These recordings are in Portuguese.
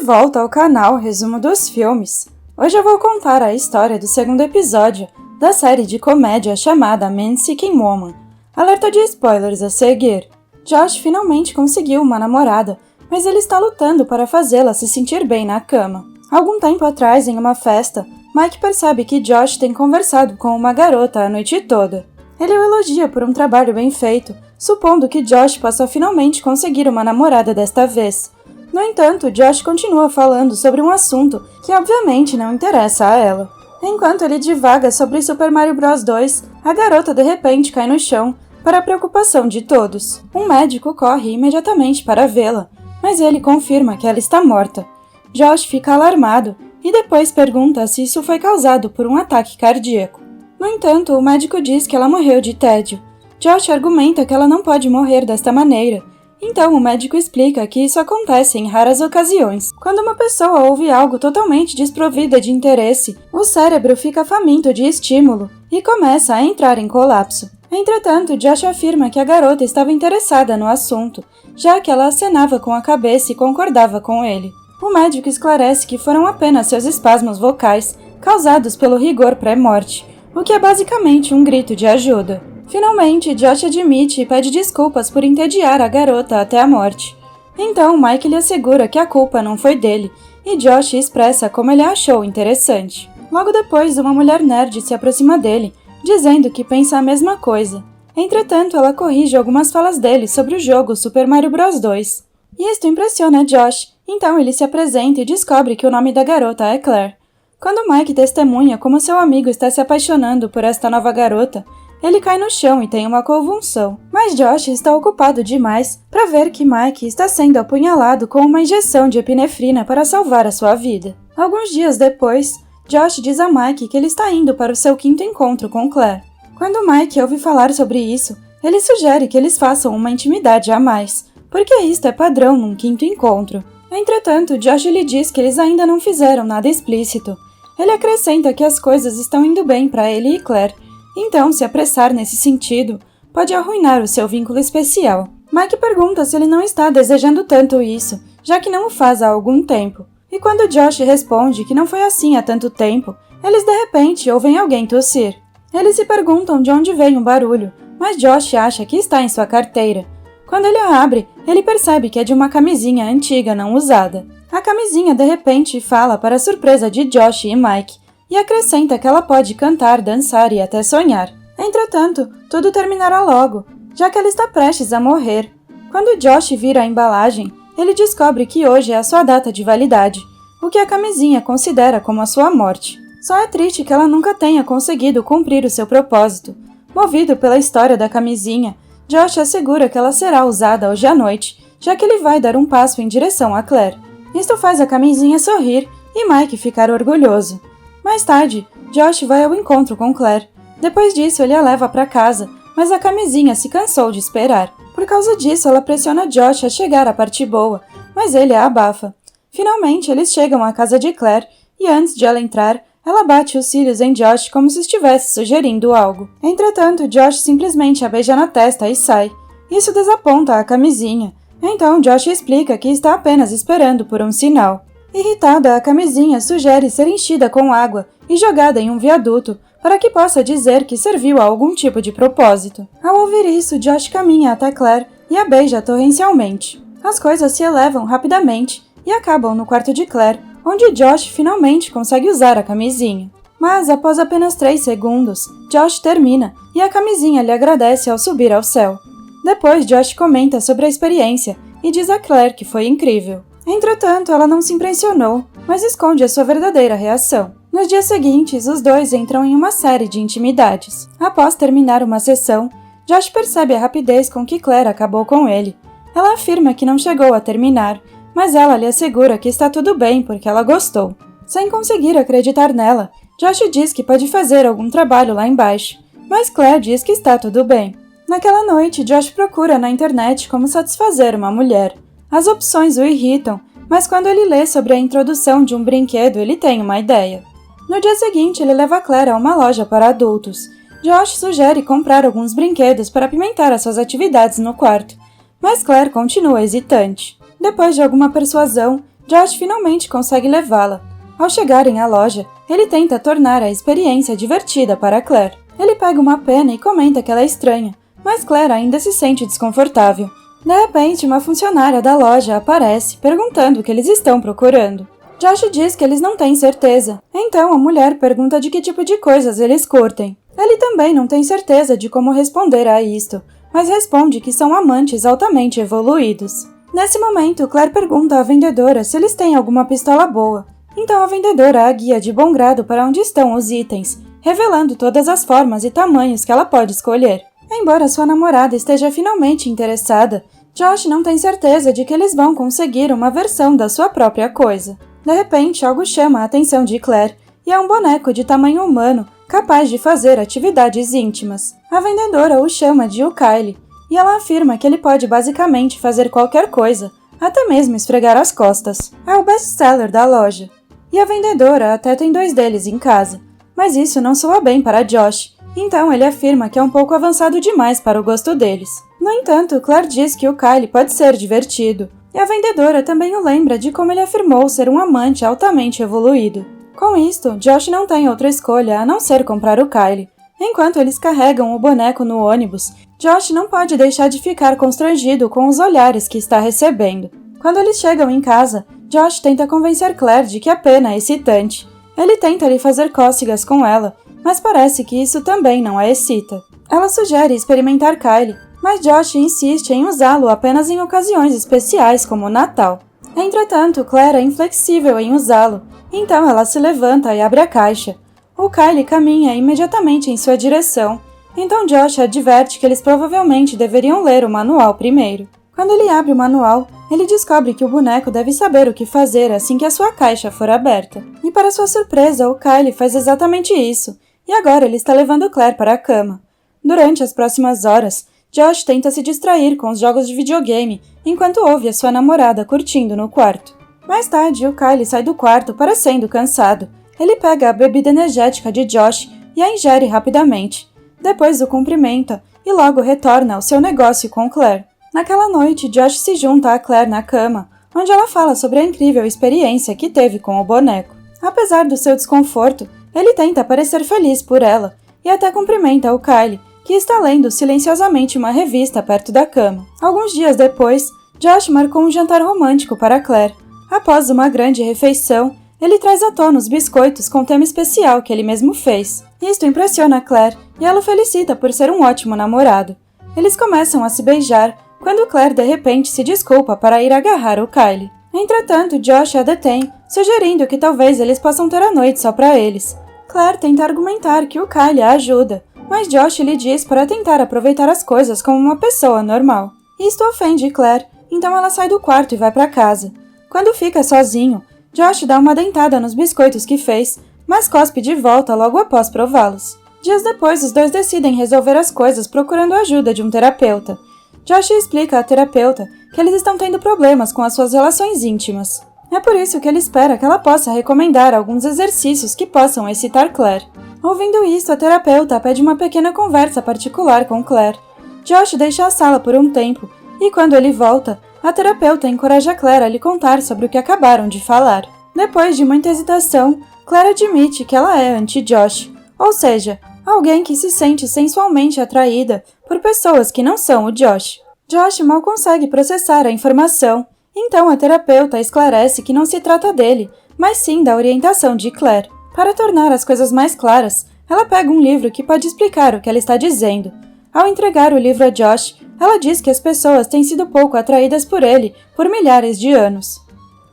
volta ao canal Resumo dos Filmes. Hoje eu vou contar a história do segundo episódio da série de comédia chamada Man Seeking Woman. Alerta de spoilers a seguir. Josh finalmente conseguiu uma namorada, mas ele está lutando para fazê-la se sentir bem na cama. Algum tempo atrás, em uma festa, Mike percebe que Josh tem conversado com uma garota a noite toda. Ele o elogia por um trabalho bem feito, supondo que Josh possa finalmente conseguir uma namorada desta vez. No entanto, Josh continua falando sobre um assunto que obviamente não interessa a ela. Enquanto ele divaga sobre Super Mario Bros. 2, a garota de repente cai no chão, para a preocupação de todos. Um médico corre imediatamente para vê-la, mas ele confirma que ela está morta. Josh fica alarmado e depois pergunta se isso foi causado por um ataque cardíaco. No entanto, o médico diz que ela morreu de tédio. Josh argumenta que ela não pode morrer desta maneira. Então, o médico explica que isso acontece em raras ocasiões. Quando uma pessoa ouve algo totalmente desprovida de interesse, o cérebro fica faminto de estímulo e começa a entrar em colapso. Entretanto, Josh afirma que a garota estava interessada no assunto, já que ela acenava com a cabeça e concordava com ele. O médico esclarece que foram apenas seus espasmos vocais, causados pelo rigor pré-morte, o que é basicamente um grito de ajuda. Finalmente, Josh admite e pede desculpas por entediar a garota até a morte. Então, Mike lhe assegura que a culpa não foi dele, e Josh expressa como ele a achou interessante. Logo depois, uma mulher nerd se aproxima dele, dizendo que pensa a mesma coisa. Entretanto, ela corrige algumas falas dele sobre o jogo Super Mario Bros. 2. E isto impressiona Josh, então ele se apresenta e descobre que o nome da garota é Claire. Quando Mike testemunha como seu amigo está se apaixonando por esta nova garota, ele cai no chão e tem uma convulsão. Mas Josh está ocupado demais para ver que Mike está sendo apunhalado com uma injeção de epinefrina para salvar a sua vida. Alguns dias depois, Josh diz a Mike que ele está indo para o seu quinto encontro com Claire. Quando Mike ouve falar sobre isso, ele sugere que eles façam uma intimidade a mais, porque isto é padrão num quinto encontro. Entretanto, Josh lhe diz que eles ainda não fizeram nada explícito. Ele acrescenta que as coisas estão indo bem para ele e Claire, então se apressar nesse sentido pode arruinar o seu vínculo especial. Mike pergunta se ele não está desejando tanto isso, já que não o faz há algum tempo. E quando Josh responde que não foi assim há tanto tempo, eles de repente ouvem alguém tossir. Eles se perguntam de onde vem o barulho, mas Josh acha que está em sua carteira. Quando ele a abre, ele percebe que é de uma camisinha antiga não usada. A camisinha de repente fala para a surpresa de Josh e Mike, e acrescenta que ela pode cantar, dançar e até sonhar. Entretanto, tudo terminará logo, já que ela está prestes a morrer. Quando Josh vira a embalagem, ele descobre que hoje é a sua data de validade, o que a camisinha considera como a sua morte. Só é triste que ela nunca tenha conseguido cumprir o seu propósito. Movido pela história da camisinha, Josh assegura que ela será usada hoje à noite, já que ele vai dar um passo em direção a Claire. Isto faz a camisinha sorrir e Mike ficar orgulhoso. Mais tarde, Josh vai ao encontro com Claire. Depois disso, ele a leva para casa, mas a camisinha se cansou de esperar. Por causa disso, ela pressiona Josh a chegar à parte boa, mas ele a abafa. Finalmente, eles chegam à casa de Claire e antes de ela entrar, ela bate os cílios em Josh como se estivesse sugerindo algo. Entretanto, Josh simplesmente a beija na testa e sai. Isso desaponta a camisinha. Então, Josh explica que está apenas esperando por um sinal. Irritada, a camisinha sugere ser enchida com água e jogada em um viaduto para que possa dizer que serviu a algum tipo de propósito. Ao ouvir isso, Josh caminha até Claire e a beija torrencialmente. As coisas se elevam rapidamente e acabam no quarto de Claire, onde Josh finalmente consegue usar a camisinha. Mas, após apenas 3 segundos, Josh termina e a camisinha lhe agradece ao subir ao céu. Depois, Josh comenta sobre a experiência e diz a Claire que foi incrível. Entretanto, ela não se impressionou, mas esconde a sua verdadeira reação. Nos dias seguintes, os dois entram em uma série de intimidades. Após terminar uma sessão, Josh percebe a rapidez com que Claire acabou com ele. Ela afirma que não chegou a terminar, mas ela lhe assegura que está tudo bem porque ela gostou. Sem conseguir acreditar nela, Josh diz que pode fazer algum trabalho lá embaixo, mas Claire diz que está tudo bem. Naquela noite, Josh procura na internet como satisfazer uma mulher. As opções o irritam, mas quando ele lê sobre a introdução de um brinquedo, ele tem uma ideia. No dia seguinte, ele leva Claire a uma loja para adultos. Josh sugere comprar alguns brinquedos para apimentar as suas atividades no quarto, mas Claire continua hesitante. Depois de alguma persuasão, Josh finalmente consegue levá-la. Ao chegarem à loja, ele tenta tornar a experiência divertida para Claire. Ele pega uma pena e comenta que ela é estranha, mas Claire ainda se sente desconfortável. De repente, uma funcionária da loja aparece, perguntando o que eles estão procurando. Josh diz que eles não têm certeza, então a mulher pergunta de que tipo de coisas eles curtem. Ele também não tem certeza de como responder a isto, mas responde que são amantes altamente evoluídos. Nesse momento, Claire pergunta à vendedora se eles têm alguma pistola boa. Então a vendedora a guia de bom grado para onde estão os itens, revelando todas as formas e tamanhos que ela pode escolher. Embora sua namorada esteja finalmente interessada, Josh não tem certeza de que eles vão conseguir uma versão da sua própria coisa. De repente, algo chama a atenção de Claire, e é um boneco de tamanho humano, capaz de fazer atividades íntimas. A vendedora o chama de Kyle, e ela afirma que ele pode basicamente fazer qualquer coisa, até mesmo esfregar as costas. É o best-seller da loja. E a vendedora até tem 2 deles em casa, mas isso não soa bem para Josh, então ele afirma que é um pouco avançado demais para o gosto deles. No entanto, Claire diz que o Kyle pode ser divertido, e a vendedora também o lembra de como ele afirmou ser um amante altamente evoluído. Com isto, Josh não tem outra escolha a não ser comprar o Kyle. Enquanto eles carregam o boneco no ônibus, Josh não pode deixar de ficar constrangido com os olhares que está recebendo. Quando eles chegam em casa, Josh tenta convencer Claire de que a pena é excitante. Ele tenta lhe fazer cócegas com ela, mas parece que isso também não a excita. Ela sugere experimentar Kyle, mas Josh insiste em usá-lo apenas em ocasiões especiais como o Natal. Entretanto, Claire é inflexível em usá-lo, então ela se levanta e abre a caixa. O Kyle caminha imediatamente em sua direção, então Josh adverte que eles provavelmente deveriam ler o manual primeiro. Quando ele abre o manual, ele descobre que o boneco deve saber o que fazer assim que a sua caixa for aberta. E para sua surpresa, o Kyle faz exatamente isso, e agora ele está levando Claire para a cama. Durante as próximas horas, Josh tenta se distrair com os jogos de videogame, enquanto ouve a sua namorada curtindo no quarto. Mais tarde, o Kyle sai do quarto parecendo cansado. Ele pega a bebida energética de Josh e a ingere rapidamente. Depois o cumprimenta e logo retorna ao seu negócio com Claire. Naquela noite, Josh se junta a Claire na cama, onde ela fala sobre a incrível experiência que teve com o boneco. Apesar do seu desconforto, ele tenta parecer feliz por ela e até cumprimenta o Kyle, que está lendo silenciosamente uma revista perto da cama. Alguns dias depois, Josh marcou um jantar romântico para Claire. Após uma grande refeição, ele traz à tona os biscoitos com tema especial que ele mesmo fez. Isto impressiona Claire e ela o felicita por ser um ótimo namorado. Eles começam a se beijar, quando Claire de repente se desculpa para ir agarrar o Kyle. Entretanto, Josh a detém, sugerindo que talvez eles possam ter a noite só para eles. Claire tenta argumentar que o Kyle a ajuda, mas Josh lhe diz para tentar aproveitar as coisas como uma pessoa normal. Isto ofende Claire, então ela sai do quarto e vai para casa. Quando fica sozinho, Josh dá uma dentada nos biscoitos que fez, mas cospe de volta logo após prová-los. Dias depois, os dois decidem resolver as coisas procurando a ajuda de um terapeuta. Josh explica à terapeuta que eles estão tendo problemas com as suas relações íntimas. É por isso que ele espera que ela possa recomendar alguns exercícios que possam excitar Claire. Ouvindo isso, a terapeuta pede uma pequena conversa particular com Claire. Josh deixa a sala por um tempo e, quando ele volta, a terapeuta encoraja Claire a lhe contar sobre o que acabaram de falar. Depois de muita hesitação, Claire admite que ela é anti-Josh, ou seja, alguém que se sente sensualmente atraída por pessoas que não são o Josh. Josh mal consegue processar a informação, então a terapeuta esclarece que não se trata dele, mas sim da orientação de Claire. Para tornar as coisas mais claras, ela pega um livro que pode explicar o que ela está dizendo. Ao entregar o livro a Josh, ela diz que as pessoas têm sido pouco atraídas por ele por milhares de anos.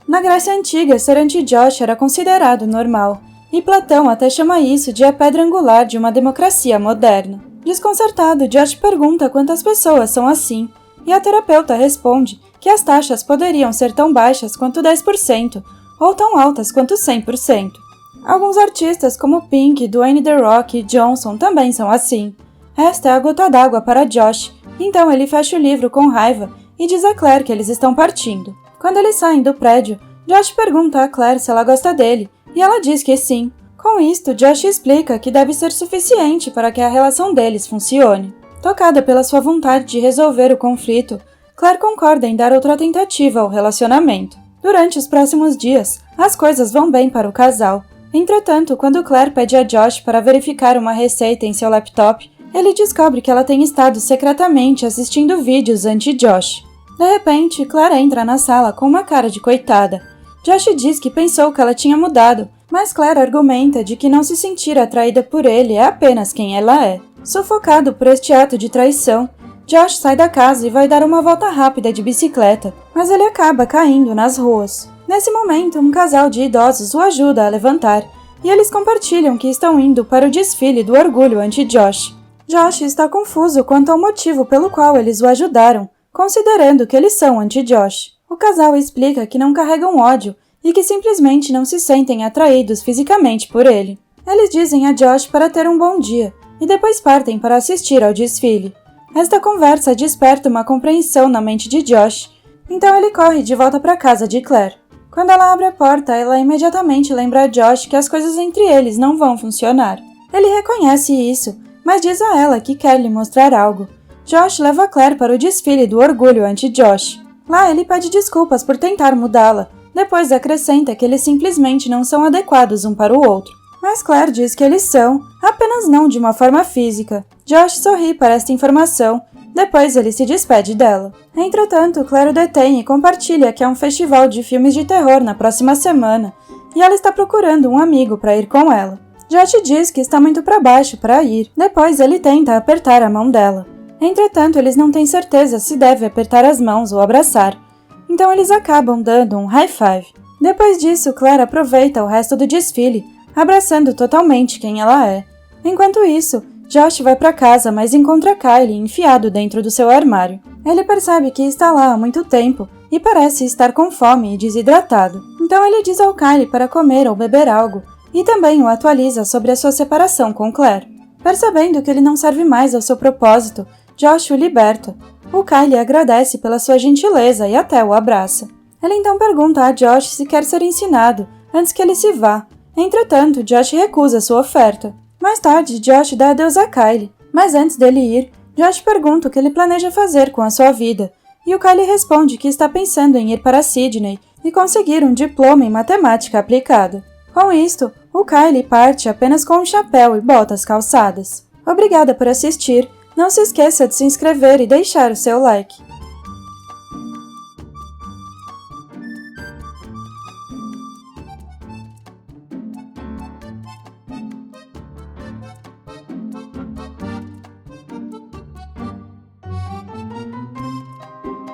Na Grécia Antiga, ser anti-Josh era considerado normal, e Platão até chama isso de a pedra angular de uma democracia moderna. Desconcertado, Josh pergunta quantas pessoas são assim, e a terapeuta responde que as taxas poderiam ser tão baixas quanto 10%, ou tão altas quanto 100%. Alguns artistas como Pink, Dwayne The Rock e Johnson também são assim. Esta é a gota d'água para Josh, então ele fecha o livro com raiva e diz a Claire que eles estão partindo. Quando eles saem do prédio, Josh pergunta a Claire se ela gosta dele, e ela diz que sim. Com isto, Josh explica que deve ser suficiente para que a relação deles funcione. Tocada pela sua vontade de resolver o conflito, Claire concorda em dar outra tentativa ao relacionamento. Durante os próximos dias, as coisas vão bem para o casal. Entretanto, quando Claire pede a Josh para verificar uma receita em seu laptop, ele descobre que ela tem estado secretamente assistindo vídeos anti-Josh. De repente, Claire entra na sala com uma cara de coitada. Josh diz que pensou que ela tinha mudado, mas Claire argumenta de que não se sentir atraída por ele é apenas quem ela é. Sufocado por este ato de traição, Josh sai da casa e vai dar uma volta rápida de bicicleta, mas ele acaba caindo nas ruas. Nesse momento, um casal de idosos o ajuda a levantar, e eles compartilham que estão indo para o desfile do orgulho anti-Josh. Josh está confuso quanto ao motivo pelo qual eles o ajudaram, considerando que eles são anti-Josh. O casal explica que não carregam ódio e que simplesmente não se sentem atraídos fisicamente por ele. Eles dizem a Josh para ter um bom dia, e depois partem para assistir ao desfile. Esta conversa desperta uma compreensão na mente de Josh, então ele corre de volta para a casa de Claire. Quando ela abre a porta, ela imediatamente lembra a Josh que as coisas entre eles não vão funcionar. Ele reconhece isso, mas diz a ela que quer lhe mostrar algo. Josh leva Claire para o desfile do orgulho anti-Josh. Lá ele pede desculpas por tentar mudá-la, depois acrescenta que eles simplesmente não são adequados um para o outro. Mas Claire diz que eles são, apenas não de uma forma física. Josh sorri para esta informação, depois ele se despede dela. Entretanto, Claire o detém e compartilha que há um festival de filmes de terror na próxima semana, e ela está procurando um amigo para ir com ela. Josh diz que está muito para baixo para ir, depois ele tenta apertar a mão dela. Entretanto, eles não têm certeza se deve apertar as mãos ou abraçar, então eles acabam dando um high five. Depois disso, Claire aproveita o resto do desfile, abraçando totalmente quem ela é. Enquanto isso, Josh vai para casa, mas encontra Kylie enfiado dentro do seu armário. Ele percebe que está lá há muito tempo e parece estar com fome e desidratado. Então ele diz ao Kylie para comer ou beber algo, e também o atualiza sobre a sua separação com Claire. Percebendo que ele não serve mais ao seu propósito, Josh o liberta. O Kylie agradece pela sua gentileza e até o abraça. Ele então pergunta a Josh se quer ser ensinado antes que ele se vá. Entretanto, Josh recusa sua oferta. Mais tarde, Josh dá adeus a Kylie, mas antes dele ir, Josh pergunta o que ele planeja fazer com a sua vida, e o Kylie responde que está pensando em ir para Sydney e conseguir um diploma em matemática aplicada. Com isto, o Kylie parte apenas com um chapéu e botas calçadas. Obrigada por assistir, não se esqueça de se inscrever e deixar o seu like.